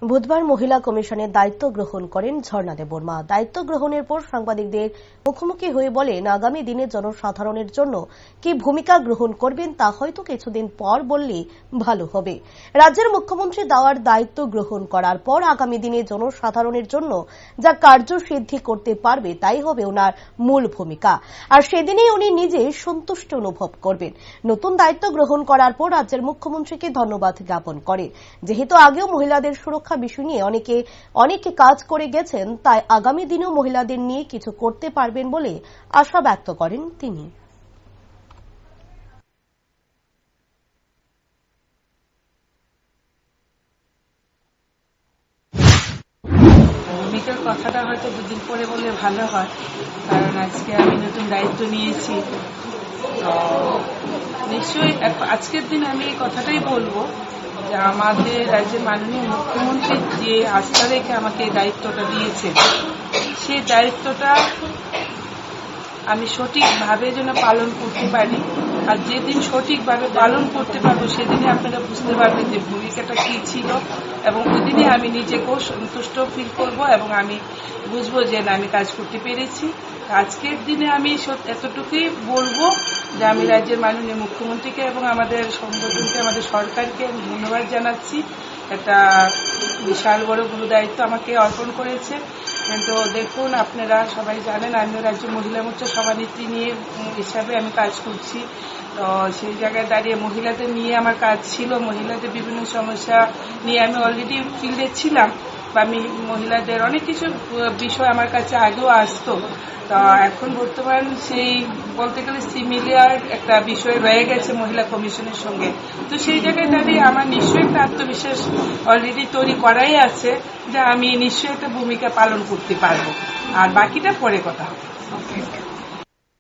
বুধবার মহিলা কমিশনের দায়িত্ব গ্রহণ করেন ঝর্ণা দেববর্মা। দায়িত্ব গ্রহণের পর সাংবাদিকদের মুখোমুখি হয়ে বলেন, আগামী দিনে জনসাধারণের জন্য কি ভূমিকা গ্রহণ করবেন তা হয়তো কিছুদিন পর বললে ভালো হবে। রাজ্যের মুখ্যমন্ত্রী দেওয়ার দায়িত্ব গ্রহণ করার পর আগামী দিনে জনসাধারণের জন্য যা কার্যসিদ্ধি করতে পারবে তাই হবে ওনার মূল ভূমিকা, আর সেদিনেই উনি নিজে সন্তুষ্ট অনুভব করবেন। নতুন দায়িত্ব গ্রহণ করার পর রাজ্যের মুখ্যমন্ত্রীকে ধন্যবাদ জ্ঞাপন করেন। যেহেতু আগেও মহিলাদের সুরক্ষা বিষয় নিয়ে অনেকে কাজ করে গেছেন, তাই আগামী দিনেও মহিলাদের নিয়ে কিছু করতে পারবেন বলে আশা ব্যক্ত করেন তিনি। ভূমিকার কথাটা হয়তো দুদিন পরে বললে ভালো হয়, কারণ আজকে আমি নতুন দায়িত্ব নিয়েছি। তো নিশ্চয়ই আজকের দিন আমি এই কথাটাই বলবো যে আমাদের রাজ্যের মাননীয় মুখ্যমন্ত্রী যে আস্থা রেখে আমাকে এই দায়িত্বটা দিয়েছেন, সেই দায়িত্বটা আমি সঠিকভাবে যেন পালন করতে পারি। আর যেদিন সঠিকভাবে পালন করতে পারবো সেদিনই আপনারা বুঝতে পারবেন যে ভূমিকাটা কি ছিল, এবং ওই দিনই আমি নিজেকেও সন্তুষ্ট ফিল করব এবং আমি বুঝবো যে না, আমি কাজ করতে পেরেছি। আজকের দিনে আমি এতটুকুই বলবো যে আমি রাজ্যের মাননীয় মুখ্যমন্ত্রীকে এবং আমাদের সংগঠনকে, আমাদের সরকারকে আমি ধন্যবাদ জানাচ্ছি। একটা বিশাল বড় গুরু দায়িত্ব আমাকে অর্পণ করেছে। কিন্তু দেখুন, আপনারা সবাই জানেন আমি রাজ্য মহিলা মোর্চা সভানেত্রী নিয়ে হিসাবে আমি কাজ করছি। তো সেই জায়গায় দাঁড়িয়ে মহিলাদের নিয়ে আমার কাজ ছিল, মহিলাদের বিভিন্ন সমস্যা নিয়ে আমি অলরেডি ফিল্ডে ছিলাম, বা আমি মহিলাদের অনেক কিছু বিষয় আমার কাছে আগেও আসতো। তো এখন বর্তমান সেই বলতে গেলে সিমিলার একটা বিষয় রয়ে গেছে মহিলা কমিশনের সঙ্গে। তো সেই জায়গায় দাঁড়িয়ে আমার নিশ্চয়ই একটা আত্মবিশ্বাস অলরেডি তৈরি করাই আছে যে আমি নিশ্চয়ই একটা ভূমিকা পালন করতে পারবো, আর বাকিটা পরে কথা হবে।